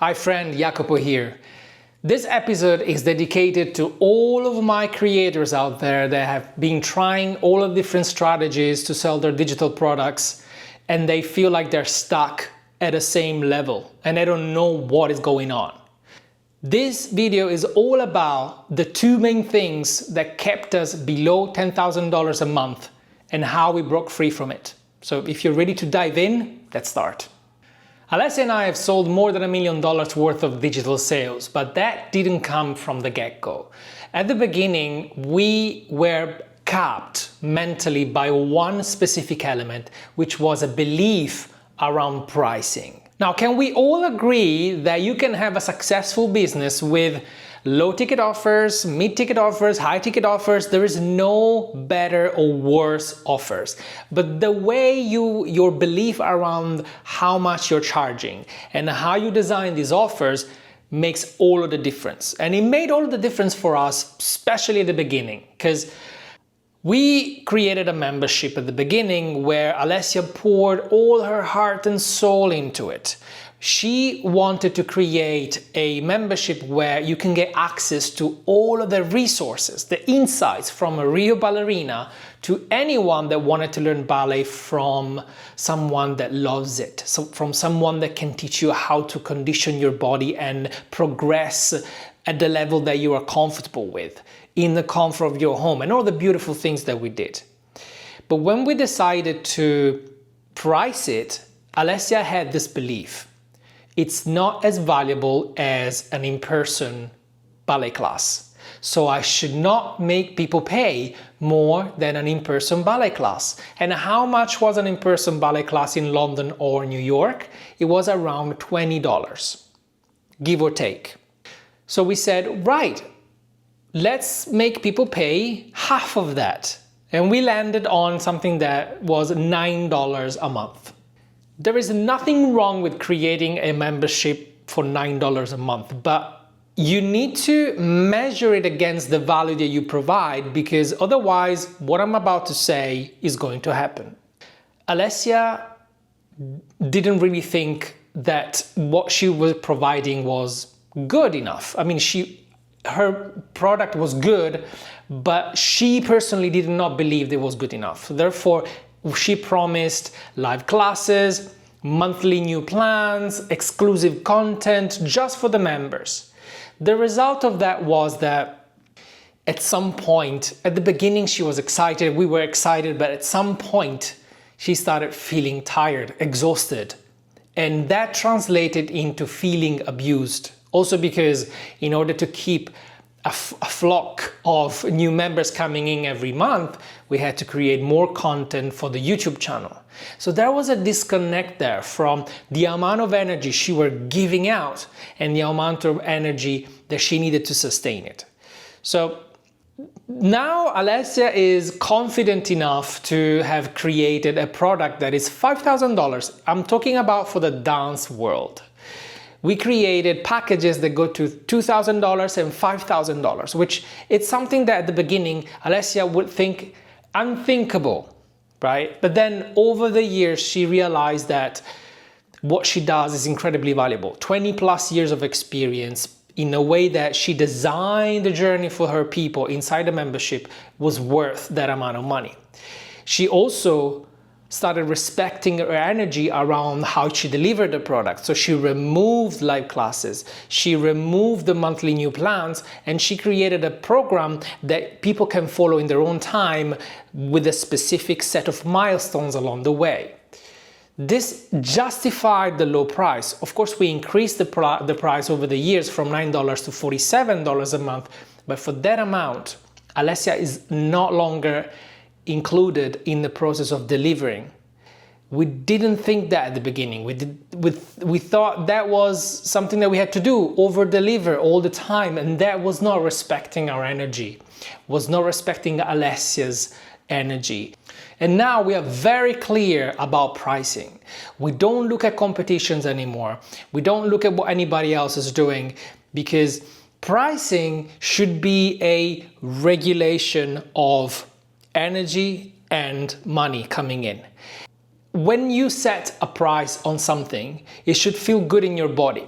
Hi friend, Iacopo here. This episode is dedicated to all of my creators out there that have been trying all the different strategies to sell their digital products and they feel like they're stuck at the same level and they don't know what is going on. This video is all about the two main things that kept us below $10,000 a month and how we broke free from it. So if you're ready to dive in, let's start. Alessia and I have sold more than $1 million worth of digital sales, but that didn't come from the get-go. At the beginning, we were capped mentally by one specific element, which was a belief around pricing. Now, can we all agree that you can have a successful business with low-ticket offers, mid-ticket offers, high-ticket offers? There is no better or worse offers. But the way your belief around how much you're charging and how you design these offers makes all of the difference. And it made all of the difference for us, especially at the beginning, because we created a membership at the beginning where Alessia poured all her heart and soul into it. She wanted to create a membership where you can get access to all of the resources, the insights from a real ballerina to anyone that wanted to learn ballet from someone that loves it. So from someone that can teach you how to condition your body and progress at the level that you are comfortable with, in the comfort of your home, and all the beautiful things that we did. But when we decided to price it, Alessia had this belief. It's not as valuable as an in-person ballet class. So I should not make people pay more than an in-person ballet class. And how much was an in-person ballet class in London or New York? It was around $20, give or take. So we said, right, let's make people pay half of that. And we landed on something that was $9 a month. There is nothing wrong with creating a membership for $9 a month, but you need to measure it against the value that you provide, because otherwise what I'm about to say is going to happen. Alessia didn't really think that what she was providing was good enough. I mean, her product was good, but she personally did not believe it was good enough. Therefore, she promised live classes, monthly new plans, exclusive content just for the members. The result of that was that at some point, at the beginning she was excited, we were excited, but at some point she started feeling tired, exhausted. And that translated into feeling abused. Also because in order to keep a flock of new members coming in every month, we had to create more content for the YouTube channel. So there was a disconnect there from the amount of energy she was giving out and the amount of energy that she needed to sustain it. So now Alessia is confident enough to have created a product that is $5,000. I'm talking about for the dance world. We created packages that go to $2,000 and $5,000, which it's something that at the beginning Alessia would think unthinkable, right? But then over the years she realized that what she does is incredibly valuable. 20 plus years of experience in a way that she designed the journey for her people inside the membership was worth that amount of money. She also started respecting her energy around how she delivered the product. So she removed live classes, she removed the monthly new plans, and she created a program that people can follow in their own time with a specific set of milestones along the way. This justified the low price. Of course, we increased the price over the years from $9 to $47 a month, but for that amount, Alessia is no longer included in the process of delivering. We didn't think that at the beginning. We thought that was something that we had to do, over-deliver all the time, and that was not respecting our energy, was not respecting Alessia's energy. And now we are very clear about pricing. We don't look at competitions anymore. We don't look at what anybody else is doing, because pricing should be a regulation of energy and money coming in. When you set a price on something, it should feel good in your body.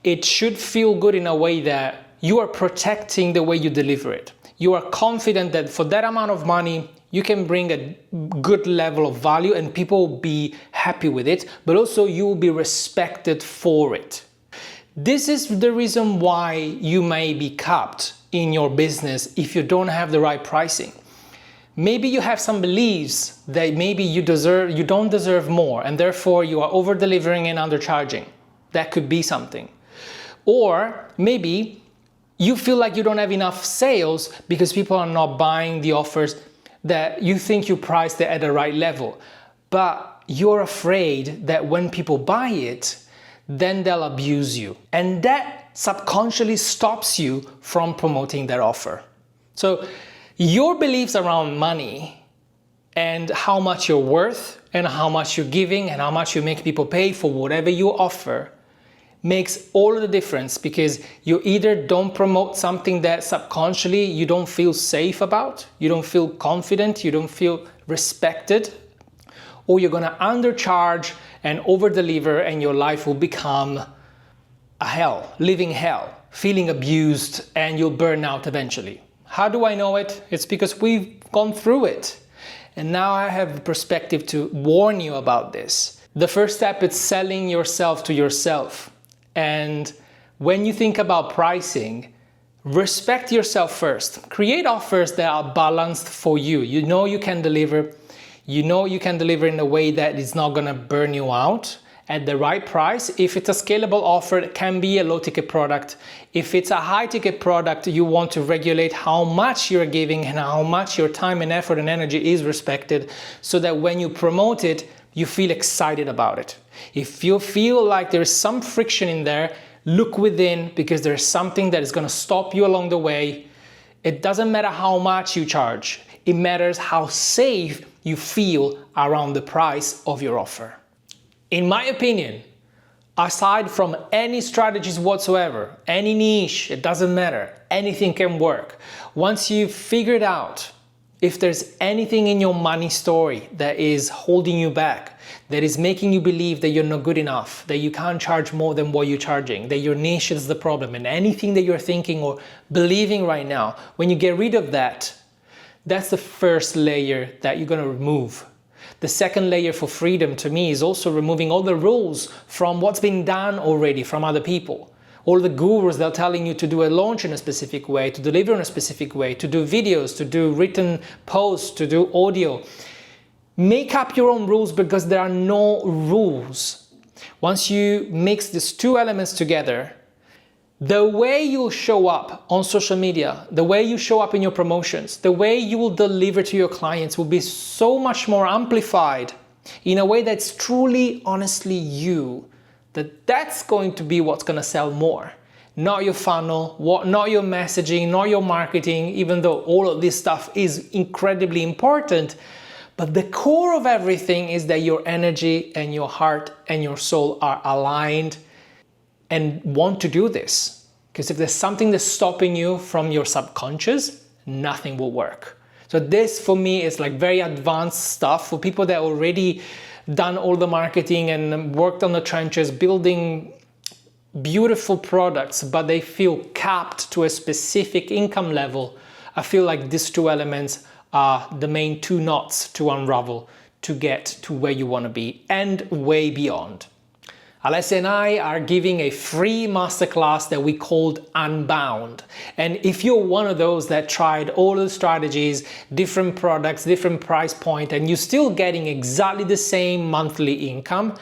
it should feel good in a way that you are protecting the way you deliver it. You are confident that for that amount of money, you can bring a good level of value and people will be happy with it, but also you will be respected for it. This is the reason why you may be capped in your business if you don't have the right pricing. Maybe you have some beliefs that maybe you don't deserve more, and therefore you are over delivering and undercharging. That could be something. Or maybe you feel like you don't have enough sales because people are not buying the offers that you think you priced it at the right level. But you're afraid that when people buy it, then they'll abuse you. And that subconsciously stops you from promoting that offer. So your beliefs around money and how much you're worth and how much you're giving and how much you make people pay for whatever you offer makes all the difference, because you either don't promote something that subconsciously you don't feel safe about, you don't feel confident, you don't feel respected, or you're gonna undercharge and over-deliver and your life will become a hell, living hell, feeling abused, and you'll burn out eventually. How do I know it? It's because we've gone through it. And now I have the perspective to warn you about this. The first step is selling yourself to yourself. And when you think about pricing, respect yourself first. Create offers that are balanced for you. You know you can deliver. You know you can deliver in a way that is not gonna burn you out at the right price. If it's a scalable offer, it can be a low ticket product. If it's a high ticket product, you want to regulate how much you're giving and how much your time and effort and energy is respected, so that when you promote it, you feel excited about it. If you feel like there is some friction in there, look within, because there's something that is going to stop you along the way. It doesn't matter how much you charge. It matters how safe you feel around the price of your offer. In my opinion, aside from any strategies whatsoever, any niche, it doesn't matter, anything can work. Once you've figured out if there's anything in your money story that is holding you back, that is making you believe that you're not good enough, that you can't charge more than what you're charging, that your niche is the problem, and anything that you're thinking or believing right now, when you get rid of that, that's the first layer that you're going to remove. The second layer for freedom to me is also removing all the rules from what's been done already from other people. All the gurus that are telling you to do a launch in a specific way, to deliver in a specific way, to do videos, to do written posts, to do audio. Make up your own rules, because there are no rules. Once you mix these two elements together, the way you'll show up on social media, the way you show up in your promotions, the way you will deliver to your clients will be so much more amplified in a way that's truly, honestly you. That's going to be what's going to sell more. Not your funnel, not your messaging, not your marketing, even though all of this stuff is incredibly important. But the core of everything is that your energy and your heart and your soul are aligned and want to do this. Because if there's something that's stopping you from your subconscious, nothing will work. So this for me is like very advanced stuff for people that already done all the marketing and worked on the trenches, building beautiful products, but they feel capped to a specific income level. I feel like these two elements are the main two knots to unravel to get to where you want to be and way beyond. Alessia and I are giving a free masterclass that we called Unbound. And if you're one of those that tried all the strategies, different products, different price point, and you're still getting exactly the same monthly income,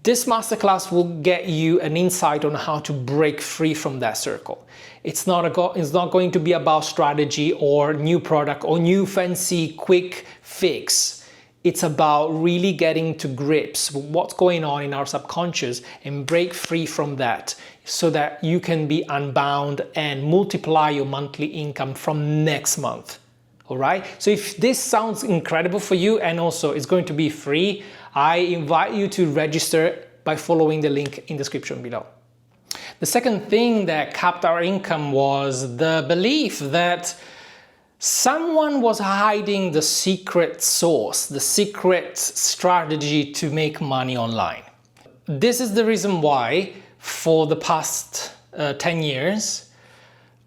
this masterclass will get you an insight on how to break free from that circle. It's not going to be about strategy or new product or new fancy quick fix. It's about really getting to grips with what's going on in our subconscious and break free from that so that you can be unbound and multiply your monthly income from next month. All right? So if this sounds incredible for you and also it's going to be free, I invite you to register by following the link in the description below. The second thing that capped our income was the belief that someone was hiding the secret sauce, the secret strategy to make money online. This is the reason why for the past 10 years,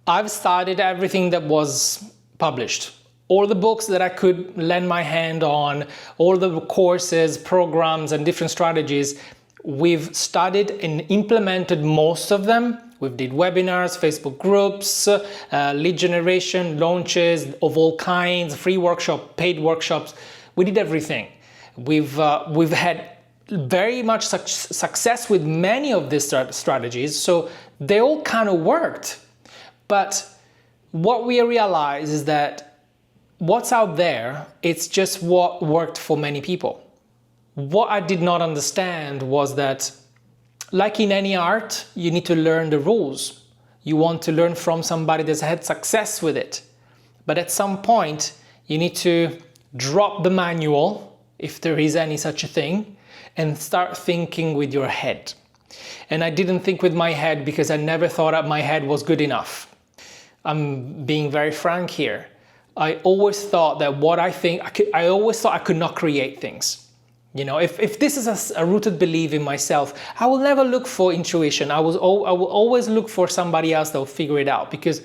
I've studied everything that was published. All the books that I could lend my hand on, all the courses, programs, and different strategies, we've studied and implemented most of them. We did webinars, Facebook groups, lead generation, launches of all kinds, free workshop, paid workshops. We did everything. We've had very much success with many of these strategies, so they all kind of worked. But what we realized is that what's out there, it's just what worked for many people. What I did not understand was that, like in any art, you need to learn the rules. You want to learn from somebody that's had success with it. But at some point, you need to drop the manual, if there is any such a thing, and start thinking with your head. And I didn't think with my head because I never thought that my head was good enough. I'm being very frank here. I always thought that what I think, I always thought I could not create things. You know, if this is a rooted belief in myself, I will never look for intuition. I will always look for somebody else that will figure it out, because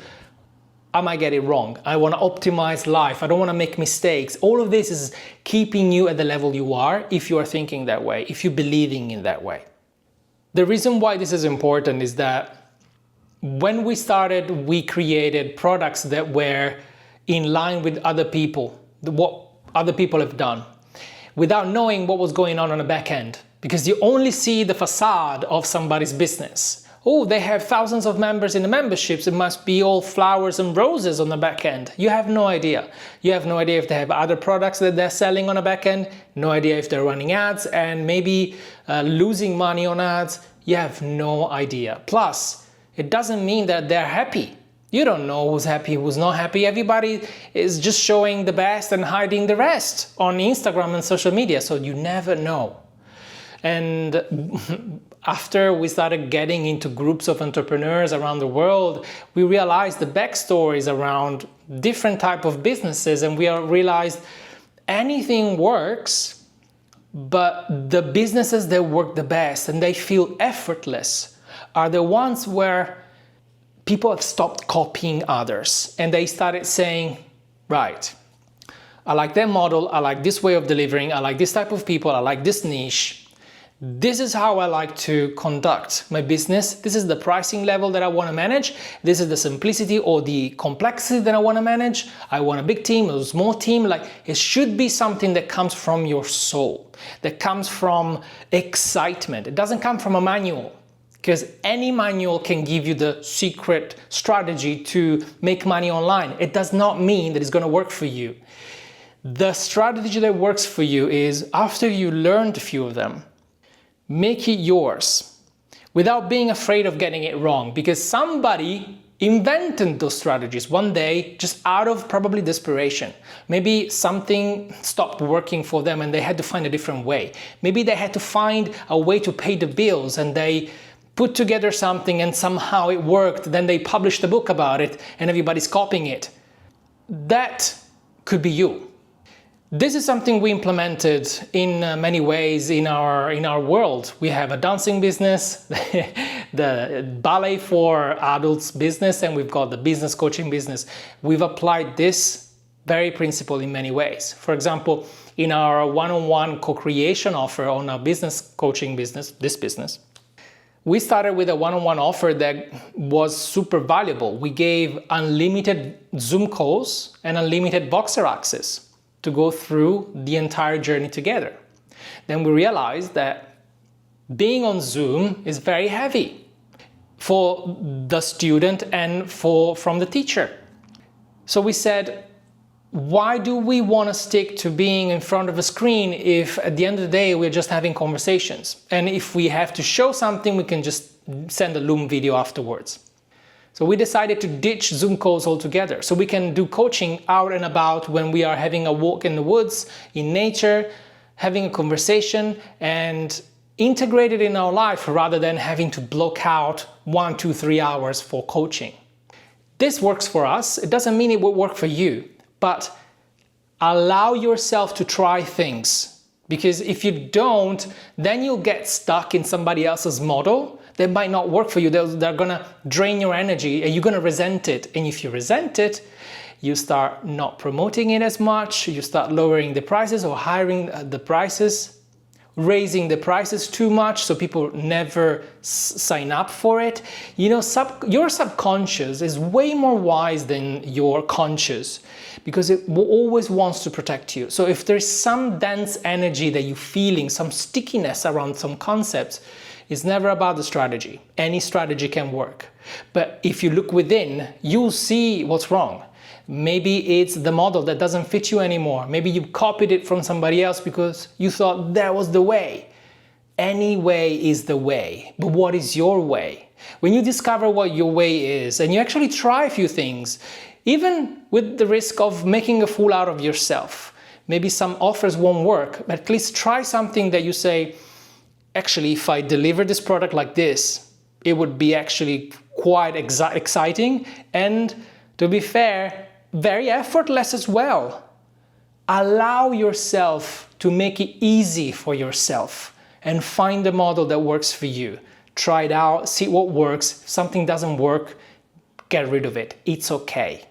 I might get it wrong. I want to optimize life. I don't want to make mistakes. All of this is keeping you at the level you are if you are thinking that way, if you're believing in that way. The reason why this is important is that when we started, we created products that were in line with other people, what other people have done, without knowing what was going on the back end, because you only see the facade of somebody's business. Oh, they have thousands of members in the memberships, it must be all flowers and roses on the back end. You have no idea. You have no idea if they have other products that they're selling on the back end, no idea if they're running ads and maybe losing money on ads. You have no idea. Plus, it doesn't mean that they're happy. You don't know who's happy, who's not happy. Everybody is just showing the best and hiding the rest on Instagram and social media, so you never know. And after we started getting into groups of entrepreneurs around the world, we realized the backstories around different type of businesses, and we realized anything works, but the businesses that work the best and they feel effortless are the ones where people have stopped copying others and they started saying, right, I like their model, I like this way of delivering, I like this type of people, I like this niche. This is how I like to conduct my business. This is the pricing level that I want to manage. This is the simplicity or the complexity that I want to manage. I want a big team, a small team. Like, it should be something that comes from your soul, that comes from excitement. It doesn't come from a manual. Because any manual can give you the secret strategy to make money online. It does not mean that it's going to work for you. The strategy that works for you is, after you learned a few of them, make it yours without being afraid of getting it wrong, because somebody invented those strategies one day just out of probably desperation. Maybe something stopped working for them and they had to find a different way. Maybe they had to find a way to pay the bills and they put together something and somehow it worked. Then they published a book about it and everybody's copying it. That could be you. This is something we implemented in many ways in our world. We have a dancing business, the ballet for adults business, and we've got the business coaching business. We've applied this very principle in many ways. For example, in our one-on-one co-creation offer on our business coaching business, this business, we started with a one-on-one offer that was super valuable. We gave unlimited Zoom calls and unlimited Boxer access to go through the entire journey together. Then we realized that being on Zoom is very heavy for the student and from the teacher. So we said, why do we want to stick to being in front of a screen if at the end of the day we're just having conversations? And if we have to show something, we can just send a Loom video afterwards. So we decided to ditch Zoom calls altogether, so we can do coaching out and about when we are having a walk in the woods, in nature, having a conversation, and integrate it in our life rather than having to block out 1, 2, 3 hours for coaching. This works for us. It doesn't mean it will work for you, but allow yourself to try things, because if you don't, then you'll get stuck in somebody else's model They might not work for you. They're gonna drain your energy and you're gonna resent it. And if you resent it, you start not promoting it as much, you start lowering the prices or hiring the prices, raising the prices too much so people never sign up for it. You know, your subconscious is way more wise than your conscious because it always wants to protect you. So if there's some dense energy that you're feeling, some stickiness around some concepts, it's never about the strategy. Any strategy can work. But if you look within, you'll see what's wrong. Maybe it's the model that doesn't fit you anymore. Maybe you copied it from somebody else because you thought that was the way. Any way is the way, but what is your way? When you discover what your way is and you actually try a few things, even with the risk of making a fool out of yourself, maybe some offers won't work, but at least try something that you say, actually, if I deliver this product like this, it would be actually quite exciting and, to be fair, very effortless as well. Allow yourself to make it easy for yourself and find the model that works for you. Try it out, see what works. If something doesn't work, get rid of it. It's okay.